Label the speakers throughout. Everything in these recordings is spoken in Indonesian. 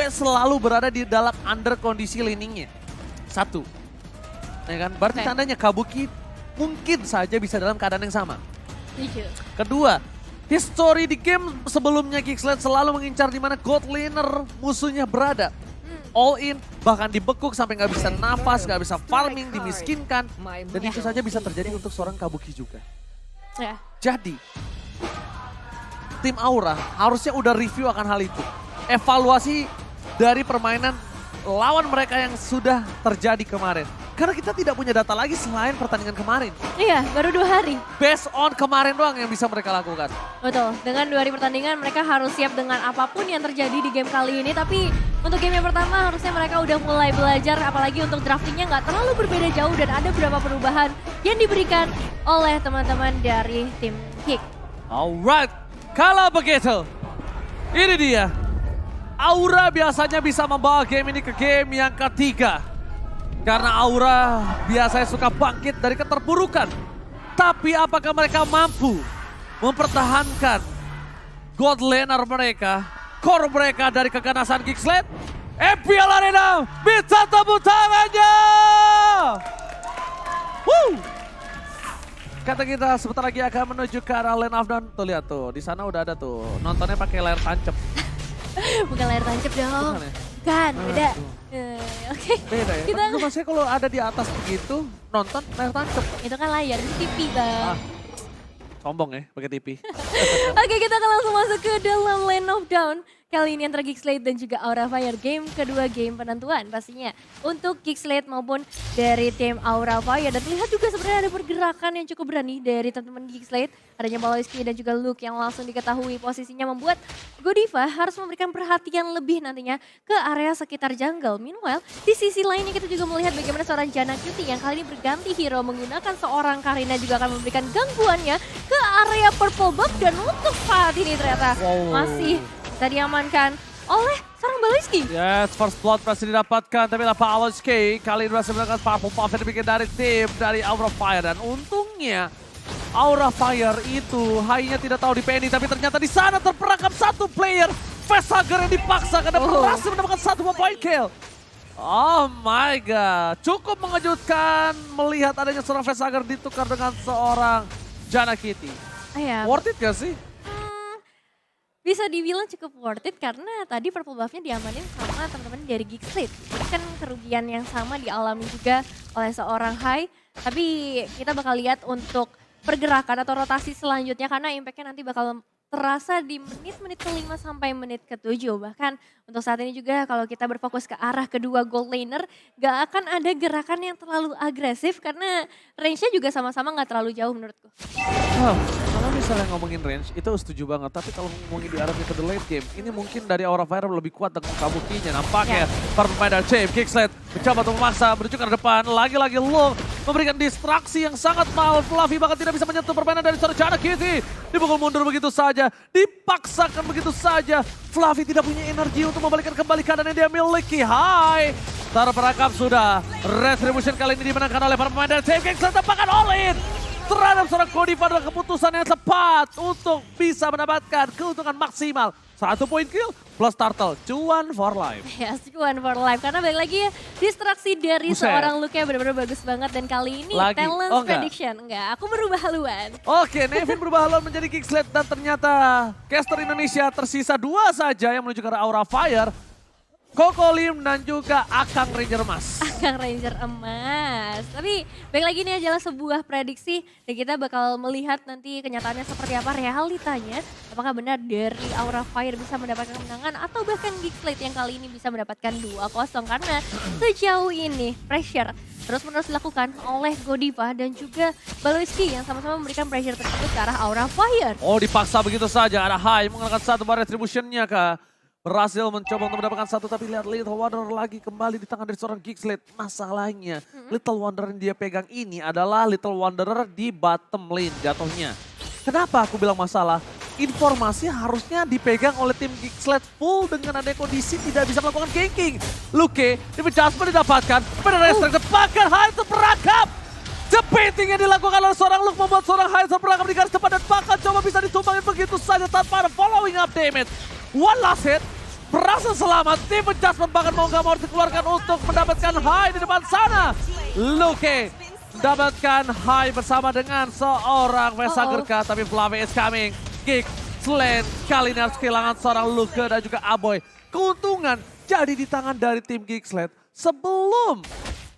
Speaker 1: cewek selalu berada di dalam under kondisi leaningnya. Satu. Ya kan? Berarti tandanya Kabuki mungkin saja bisa dalam keadaan yang sama. Kedua, history di game sebelumnya Geeksled selalu mengincar di mana gold laner musuhnya berada. All in, bahkan dibekuk sampai nggak bisa nafas, nggak bisa farming, dimiskinkan. Dan itu saja bisa terjadi untuk seorang Kabuki juga. Jadi, tim Aura harusnya udah review akan hal itu. Evaluasi dari permainan lawan mereka yang sudah terjadi kemarin. Karena kita tidak punya data lagi selain pertandingan kemarin.
Speaker 2: Iya, baru 2 hari.
Speaker 1: Based on kemarin doang yang bisa mereka lakukan.
Speaker 2: Betul, dengan 2 hari pertandingan mereka harus siap dengan apapun yang terjadi di game kali ini. Tapi untuk game yang pertama harusnya mereka udah mulai belajar, apalagi untuk draftingnya nggak terlalu berbeda jauh dan ada beberapa perubahan yang diberikan oleh teman-teman dari tim Kick.
Speaker 1: Alright, kalau begitu, ini dia. Aura biasanya bisa membawa game ini ke game yang ketiga. Karena Aura biasanya suka bangkit dari keterpurukan. Tapi apakah mereka mampu mempertahankan God laner mereka, core mereka dari keganasan Geeksled? MPL Arena bisa tepuk tangannya! Woo! Kata kita sebentar lagi akan menuju ke arah lane of down. Tuh lihat tuh, di sana udah ada tuh. Nontonnya pakai layar tancap.
Speaker 2: Bukan layar tancap dong.
Speaker 1: Bukan ya?
Speaker 2: Kan, beda. Oke.
Speaker 1: Beda ya?
Speaker 2: Kita
Speaker 1: Tapi maksudnya kalau ada di atas begitu, nonton layar tancap.
Speaker 2: itu kan layar, itu TV bang.
Speaker 1: Sombong ya, pakai TV.
Speaker 2: Oke, kita akan langsung masuk ke dalam Lane of Down. Kali ini antara Geeksled dan juga Aura Fire. Game kedua, game penentuan pastinya. Untuk Geeksled maupun dari tim Aura Fire. Dan terlihat juga sebenarnya ada pergerakan yang cukup berani dari teman-teman Geeksled. Adanya Baloiski dan juga Luke yang langsung diketahui posisinya membuat Godiva harus memberikan perhatian lebih nantinya ke area sekitar jungle. Meanwhile, di sisi lainnya kita juga melihat bagaimana seorang Janna Cutie yang kali ini berganti hero menggunakan seorang Karina juga akan memberikan gangguannya ke area purple buff. Dan untuk saat ini ternyata masih bisa diamankan oleh seorang Baloiski.
Speaker 1: Yes, first blood berhasil didapatkan, tapi lah Baloiski kali ini berhasil mendapatkan purple buff yang dibikin dari tim dari Aura Fire. Dan untungnya Aura Fire itu hanya tidak tahu di Penny, tapi ternyata di sana terperangkap satu player. Facehugger yang dipaksa karena berhasil mendapatkan satu point kill. Oh my god, cukup mengejutkan melihat adanya seorang Facehugger ditukar dengan seorang Janna Cutie. Worth it gak sih?
Speaker 2: Bisa dibilang cukup worth it karena tadi purple buff-nya diamanin sama teman-teman dari Geeksled. Jadi kan kerugian yang sama dialami juga oleh seorang Hai. Tapi kita bakal lihat untuk pergerakan atau rotasi selanjutnya karena impact-nya nanti bakal terasa di menit-menit ke-5 sampai menit ke-7. Bahkan untuk saat ini juga kalau kita berfokus ke arah kedua gold laner, gak akan ada gerakan yang terlalu agresif karena range-nya juga sama-sama gak terlalu jauh menurutku.
Speaker 1: Kalau misalnya ngomongin range, itu setuju banget. Tapi kalau ngomongin di arah ke the late game, ini mungkin dari Aura Fire lebih kuat dengan Kabukinya. Nampaknya para pemain dari tim Geeksled mencoba untuk memaksa, menuju ke depan. Lagi-lagi Luke memberikan distraksi yang sangat mahal. Fluffy bahkan tidak bisa menyentuh permainan dari seorang Janna Cutie. Dipukul mundur begitu saja, dipaksakan begitu saja. Fluffy tidak punya energi untuk membalikan kembali keadaan yang dia miliki. Hai, terperangkap sudah. Retribution kali ini dimenangkan oleh para pemain dari tim Geeksled. Tampakkan all in terhadap seorang Godiva adalah keputusan yang tepat untuk bisa mendapatkan keuntungan maksimal. 1 point kill plus turtle, cuan for life.
Speaker 2: Yes, cuan for life. Karena balik lagi ya, distraksi dari seorang Luke yang benar-benar bagus banget. Dan kali ini talent prediction. Enggak, aku berubah haluan.
Speaker 1: Oke, Nevin berubah haluan menjadi Geeksled. Dan ternyata caster Indonesia tersisa 2 saja yang menuju ke arah Aura Fire. Koko Lim dan juga Akang Ranger Emas.
Speaker 2: Akang Ranger Emas. Tapi baik lagi ini adalah sebuah prediksi dan kita bakal melihat nanti kenyataannya seperti apa realitanya. Apakah benar dari Aura Fire bisa mendapatkan kemenangan atau bahkan Geeksled yang kali ini bisa mendapatkan 2-0. Karena sejauh ini pressure terus-menerus dilakukan oleh Godiva dan juga Baloiski yang sama-sama memberikan pressure tersebut ke arah Aura Fire.
Speaker 1: Oh, dipaksa begitu saja. Ada Hai mengalahkan satu bar retribution-nya kah? Berhasil mencoba untuk mendapatkan satu, tapi lihat Little Wonder lagi kembali di tangan dari seorang Geeksled. Masalahnya, Little Wonder yang dia pegang ini adalah Little Wanderer di bottom lane jatuhnya. Kenapa aku bilang masalah? Informasi harusnya dipegang oleh tim Geeksled full dengan adanya kondisi tidak bisa melakukan ganking. Luke, adjustment didapatkan, pada restricted, bahkan Hai terperangkap. Jepiting yang dilakukan oleh seorang Luke membuat seorang Hai terperangkap di garis depan dan bahkan coba bisa ditumbangin begitu saja tanpa ada following up damage. One last hit, berhasil selamat. Tim adjustment bahkan mau gak mau dikeluarkan untuk mendapatkan high di depan sana. Luke mendapatkan high bersama dengan seorang Vesagerka, tapi Flame is coming. Kick, Slane, kali ini harus kehilangan seorang Luke dan juga Aboy. Keuntungan jadi di tangan dari tim Geeksled sebelum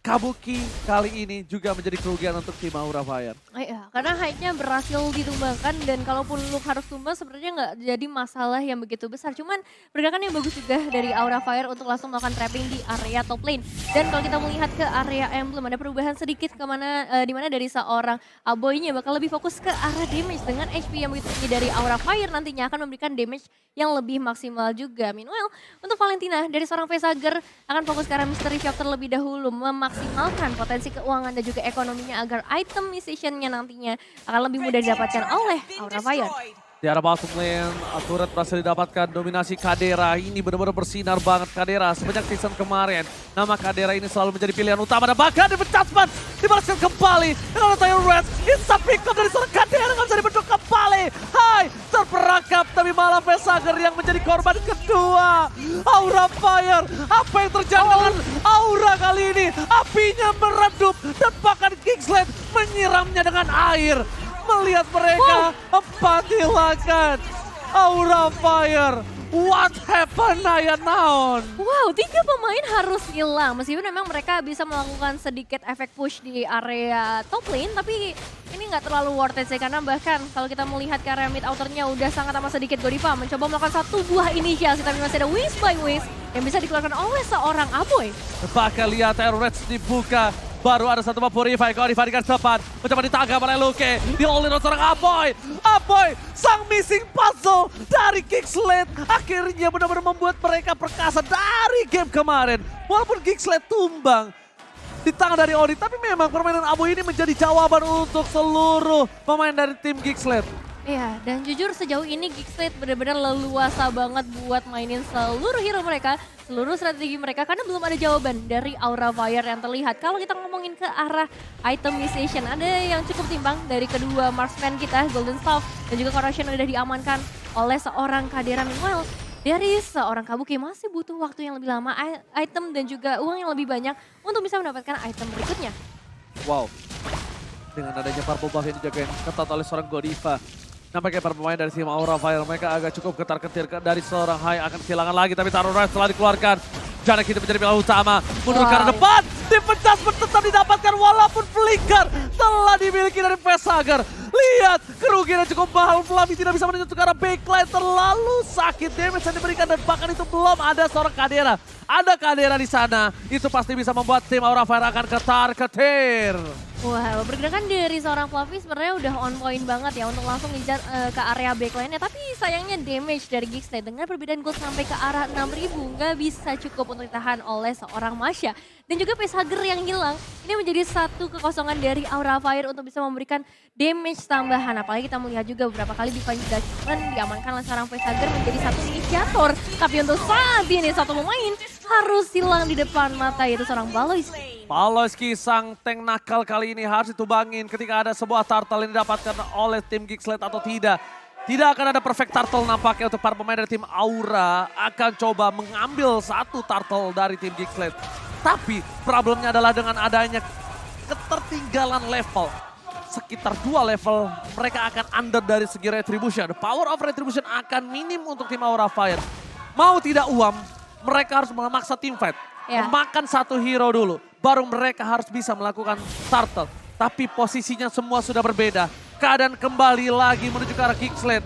Speaker 1: Kabuki kali ini juga menjadi kerugian untuk tim Aura Fire.
Speaker 2: Iya, karena hype-nya berhasil ditumbangkan dan kalaupun Luke harus tumbang sebenarnya nggak jadi masalah yang begitu besar. Cuman pergerakan yang bagus juga dari Aura Fire untuk langsung melakukan trapping di area top lane. Dan kalau kita melihat ke area emblem ada perubahan sedikit kemana, dimana dari seorang Aboy-nya bakal lebih fokus ke arah damage dengan HP yang begitu tinggi dari Aura Fire nantinya akan memberikan damage yang lebih maksimal juga. Meanwhile, untuk Valentina dari seorang Vesager akan fokus ke arah Mystery Shop terlebih dahulu, memaksimalkan potensi keuangan dan juga ekonominya agar itemization-nya nantinya akan lebih mudah didapatkan oleh Aura Fire.
Speaker 1: Di arah bottom lane, Turret berhasil didapatkan dominasi Kadera. Ini benar-benar bersinar banget Kadera semenjak season kemarin. Nama Kadera ini selalu menjadi pilihan utama dan bahkan dipecatkan, dibalaskan kembali. Dengan Taylor Red, instant pick up dari seorang Kadera nggak bisa dibentuk kembali. Hai, terperangkap tapi malah Vesager yang menjadi korban kedua. Aura Fire, apa yang terjadi dengan Aura kali ini? Apinya meredup dan bahkan Geeksled menyiramnya dengan air. Melihat mereka empat hilangan. Aura Fire, what happened Ayan Naon?
Speaker 2: Wow, 3 pemain harus hilang. Meskipun memang mereka bisa melakukan sedikit efek push di area top lane, tapi ini nggak terlalu worth it sih. Karena bahkan kalau kita melihat ke area mid outernya udah sangat amat sedikit. Godiva mencoba melakukan satu buah inisiasi, tapi masih ada Wings by Wings yang bisa dikeluarkan oleh seorang Aboy.
Speaker 1: Bahkan lihat Reds dibuka. Baru ada satu Purify, Godiva di garis depan. Mencoba ditangkap oleh Luke. Di-all in seorang Aboy. Aboy, sang missing puzzle dari Geeksled. Akhirnya benar-benar membuat mereka perkasa dari game kemarin. Walaupun Geeksled tumbang di tangan dari Odi. Tapi memang permainan Aboy ini menjadi jawaban untuk seluruh pemain dari tim Geeksled.
Speaker 2: Iya, dan jujur sejauh ini Geeksled benar-benar leluasa banget buat mainin seluruh hero mereka, seluruh strategi mereka, karena belum ada jawaban dari Aura Fire yang terlihat. Kalau kita ngomongin ke arah itemization, ada yang cukup timbang dari kedua marksman kita, Golden Staff dan juga Corrosion udah diamankan oleh seorang Kadera. Meanwhile, dari seorang Kabuki masih butuh waktu yang lebih lama, item dan juga uang yang lebih banyak untuk bisa mendapatkan item berikutnya.
Speaker 1: Wow, dengan adanya purple buff yang dijagain ketat oleh seorang Godiva. Nampaknya para pemain dari tim Aura Fire mereka agak cukup ketar-ketir dari seorang Hai akan kehilangan lagi, tapi Taruh Rise setelah dikeluarkan. Jarak kita menjadi pilihan utama, mundur ke arah depan, dipecah tetap didapatkan walaupun flicker telah dimiliki dari Vesager. Lihat, kerugian yang cukup mahal, Flavi tidak bisa menuju ke arah backline, terlalu sakit damage yang diberikan dan bahkan itu belum ada seorang Kadera. Ada Kadera di sana, itu pasti bisa membuat tim Aura Fire akan ketar-ketir.
Speaker 2: Wow, pergerakan dari seorang Fluffy sebenarnya udah on point banget ya untuk langsung ngejar ke area backline-nya. Tapi sayangnya damage dari Geeksled dengan perbedaan gold sampai ke arah 6.000 nggak bisa cukup untuk ditahan oleh seorang Masya. Dan juga Vesager yang hilang, ini menjadi satu kekosongan dari Aura Fire untuk bisa memberikan damage tambahan. Apalagi kita melihat juga beberapa kali Divine Judgment diamankan oleh seorang Vesager menjadi satu inisiator. Tapi untuk saat ini satu pemain harus hilang di depan mata, yaitu seorang Baloyski.
Speaker 1: Baloyski sang tank nakal kali ini harus ditubangin ketika ada sebuah turtle yang didapatkan oleh tim Geeksled atau tidak. Tidak akan ada perfect turtle nampaknya untuk para pemain dari tim Aura akan coba mengambil satu turtle dari tim Geeksled. Tapi problemnya adalah dengan adanya ketertinggalan level. Sekitar 2 level mereka akan under dari segi retribution. The power of retribution akan minim untuk tim Aura Fire. Mau tidak uam, mereka harus memaksa team fight. Memakan satu hero dulu, baru mereka harus bisa melakukan turtle. Tapi posisinya semua sudah berbeda. Keadaan kembali lagi menuju ke arah Geeksled.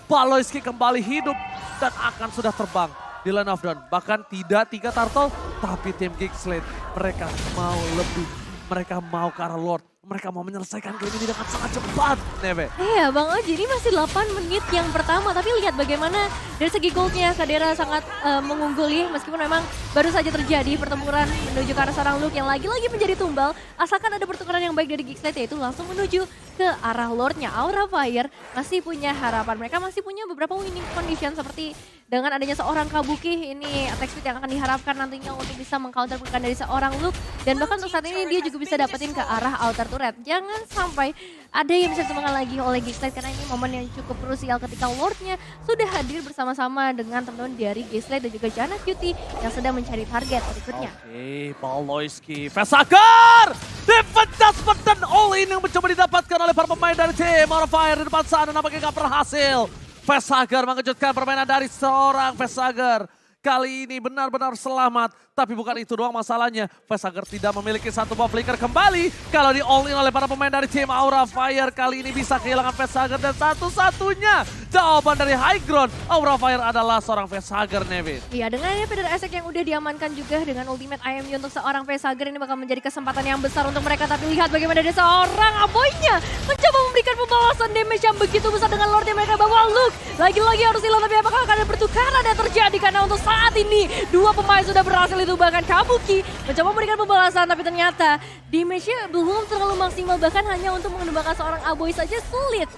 Speaker 1: Baloyski kembali hidup dan akan sudah terbang di Land of Dawn. Bahkan tidak 3 turtle, tapi tim Geeksled mereka mau lebih. Mereka mau ke arah Lord. Mereka mau menyelesaikan game ini dengan sangat cepat, Neve.
Speaker 2: Iya, Bang Oji, ini masih 8 menit yang pertama. Tapi lihat bagaimana dari segi goldnya Kadera sangat mengungguli. Meskipun memang baru saja terjadi pertempuran menuju ke arah seorang Luke yang lagi-lagi menjadi tumbal. Asalkan ada pertukaran yang baik dari Geeksled, yaitu langsung menuju ke arah Lordnya. Aura Fire masih punya harapan. Mereka masih punya beberapa winning condition seperti dengan adanya seorang Kabuki. Ini attack speed yang akan diharapkan nantinya untuk bisa mengcounter pergerakan dari seorang Luke. Dan bahkan untuk saat ini dia juga bisa dapetin ke arah outer turret Red. Jangan sampai ada yang bisa menghalangi oleh Gigslade karena ini momen yang cukup krusial ketika Lordnya sudah hadir bersama-sama dengan teman-teman dari Gigslade dan juga Jana Cutie yang sedang mencari target berikutnya.
Speaker 1: Oke, Baloyski, Vesagar! Defense judgment dan all-in yang mencoba didapatkan oleh para pemain dari tim Aura Fire di depan sana nampaknya gak berhasil. Vesagar mengejutkan permainan dari seorang Vesagar. Kali ini benar-benar selamat. Tapi bukan itu doang masalahnya. Vesagar tidak memiliki satu buff flicker kembali. Kalau di all in oleh para pemain dari tim Aura Fire. Kali ini bisa kehilangan Vesagar. Dan satu-satunya jawaban dari high ground. Aura Fire adalah seorang Vesagar, Nevin.
Speaker 2: Iya, dengan Feather Esek yang udah diamankan juga dengan ultimate IMU untuk seorang Vesagar ini bakal menjadi kesempatan yang besar untuk mereka. Tapi lihat bagaimana ada seorang Aboynya mencoba memberikan pembalasan damage yang begitu besar dengan Lord yang mereka bawa. Look, lagi-lagi harus hilang. Tapi apakah akan ada pertukaran yang terjadi? Karena untuk saat ini dua pemain sudah berhasil itu bahkan Kabuki mencoba memberikan pembalasan. Tapi ternyata damage-nya belum terlalu maksimal. Bahkan hanya untuk menembakkan seorang Aboy saja sulit.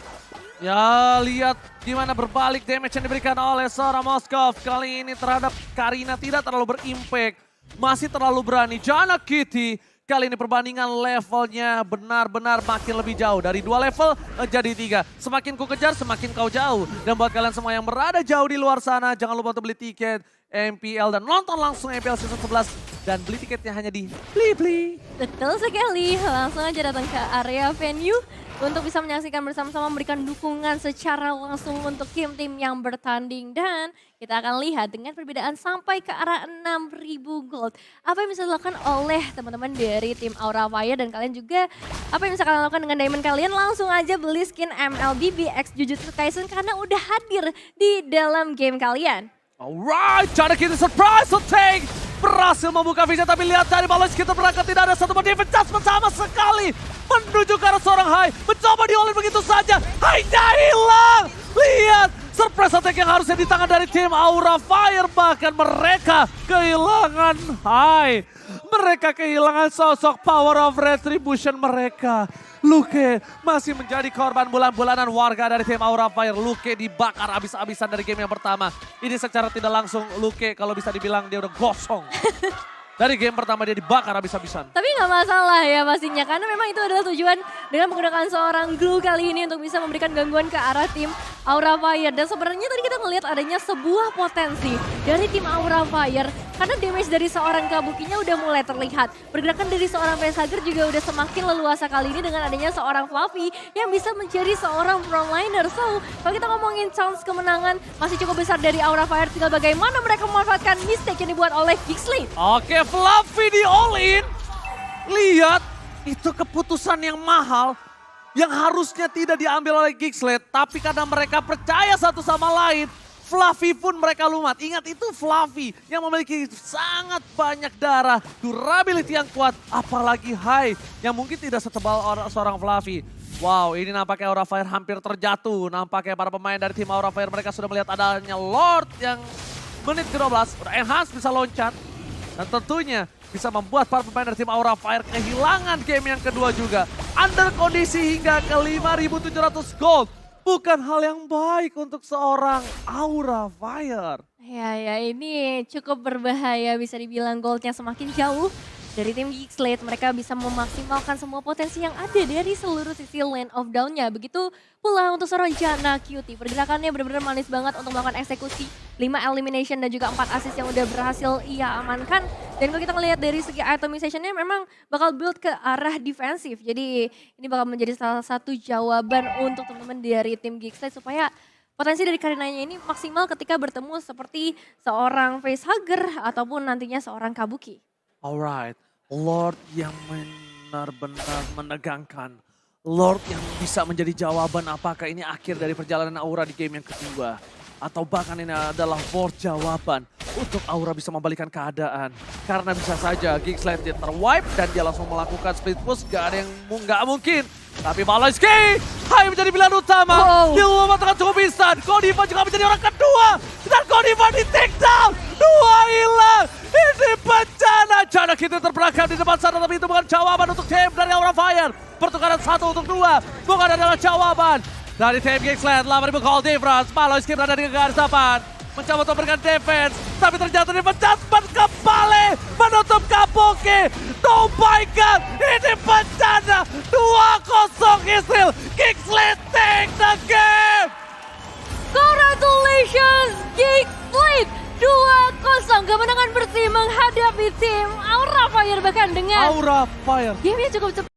Speaker 1: Ya, lihat gimana berbalik damage yang diberikan oleh seorang Moskov. Kali ini terhadap Karina tidak terlalu berimpact. Masih terlalu berani. Jana Kitty. Kali ini perbandingan levelnya benar-benar makin lebih jauh. Dari 2 level menjadi 3. Semakin ku kejar, semakin kau jauh. Dan buat kalian semua yang berada jauh di luar sana, jangan lupa untuk beli tiket MPL dan nonton langsung MPL Season 11. Dan beli tiketnya hanya di Blibli.
Speaker 2: Betul sekali, langsung aja datang ke area venue untuk bisa menyaksikan bersama-sama, memberikan dukungan secara langsung untuk tim-tim yang bertanding. Dan kita akan lihat dengan perbedaan sampai ke arah 6.000 gold. Apa yang bisa dilakukan oleh teman-teman dari tim Aura Fire dan kalian juga apa yang bisa kalian lakukan dengan diamond kalian. Langsung aja beli skin MLBB X Jujutsu Kaisen karena udah hadir di dalam game kalian.
Speaker 1: Alright, cara kita surprise take. Berhasil membuka vision tapi lihat dari Baloyski kita berangkat tidak ada satu defense adjustment sama sekali. Menuju ke arah seorang Hai, mencoba di-all-in begitu saja. Hai-nya hilang. Lihat, surprise attack yang harusnya di tangan dari tim Aura Fire. Bahkan mereka kehilangan Hai. Mereka kehilangan sosok power of retribution mereka. Luke masih menjadi korban bulan-bulanan warga dari tim Aura Fire. Luke dibakar abis-abisan dari game yang pertama. Ini secara tidak langsung Luke kalau bisa dibilang dia udah gosong. Dari game pertama dia dibakar habis-habisan.
Speaker 2: Tapi nggak masalah ya pastinya, karena memang itu adalah tujuan dengan menggunakan seorang glue kali ini untuk bisa memberikan gangguan ke arah tim Aura Fire. Dan sebenarnya tadi kita melihat adanya sebuah potensi dari tim Aura Fire. Karena damage dari seorang Kabukinya udah mulai terlihat. Pergerakan dari seorang Vesagar juga udah semakin leluasa kali ini dengan adanya seorang Fluffy yang bisa menjadi seorang frontliner. So, kalau kita ngomongin chance kemenangan masih cukup besar dari Aura Fire. Tinggal bagaimana mereka memanfaatkan mistake yang dibuat oleh Gigslade.
Speaker 1: Oke, Fluffy di all-in. Lihat, itu keputusan yang mahal. Yang harusnya tidak diambil oleh Gigslade. Tapi karena mereka percaya satu sama lain. Fluffy pun mereka lumat. Ingat itu Fluffy yang memiliki sangat banyak darah. Durability yang kuat. Apalagi Hai yang mungkin tidak setebal seorang Fluffy. Wow, ini nampaknya Aura Fire hampir terjatuh. Nampaknya para pemain dari tim Aura Fire mereka sudah melihat adanya Lord yang menit ke-12. Udah enhance bisa loncat. Dan tentunya bisa membuat para pemain dari tim Aura Fire kehilangan game yang kedua juga. Under kondisi hingga ke 5.700 gold. Bukan hal yang baik untuk seorang Aura Fire.
Speaker 2: Ya ini cukup berbahaya, bisa dibilang goldnya semakin jauh. Dari tim Gigslade mereka bisa memaksimalkan semua potensi yang ada dari seluruh sisi Land of Down-nya. Begitu pula untuk seorang Jana Cutie. Pergerakannya benar-benar manis banget untuk melakukan eksekusi. 5 elimination dan juga 4 assist yang udah berhasil ia amankan. Dan kalau kita melihat dari segi itemization-nya memang bakal build ke arah defensif. Jadi ini bakal menjadi salah satu jawaban untuk teman-teman dari tim Gigslade supaya potensi dari Karinanya ini maksimal ketika bertemu seperti seorang Facehugger ataupun nantinya seorang Kabuki.
Speaker 1: Alright, Lord yang benar-benar menegangkan. Lord yang bisa menjadi jawaban apakah ini akhir dari perjalanan Aura di game yang kedua. Atau bahkan ini adalah board jawaban untuk Aura bisa membalikan keadaan. Karena bisa saja Gigslade dia terwipe dan dia langsung melakukan split push. Gak ada yang nggak mungkin. Tapi Baloyski Hai menjadi pilihan utama. Dia mematahkan cukup instan. Godiva juga menjadi orang kedua. Dan Godiva di take down. 2 hilang. Ini bencana. Jana kita terperangkap di depan sana. Tapi itu bukan jawaban untuk tim dari Aura Fire. Pertukaran 1 untuk 2. Bukan adalah jawaban. Dari tim Gigslade 8.000 gold difference. Baloyski berada di garis depan. Mencoba untuk memberikan defense. Tapi ternyata defense kembali. Menutup Kabuki. Oh my god. Ini bencana. 2
Speaker 2: menghadapi tim Aura Fire bahkan dengan
Speaker 1: Aura Fire.
Speaker 2: game yang cukup cepat.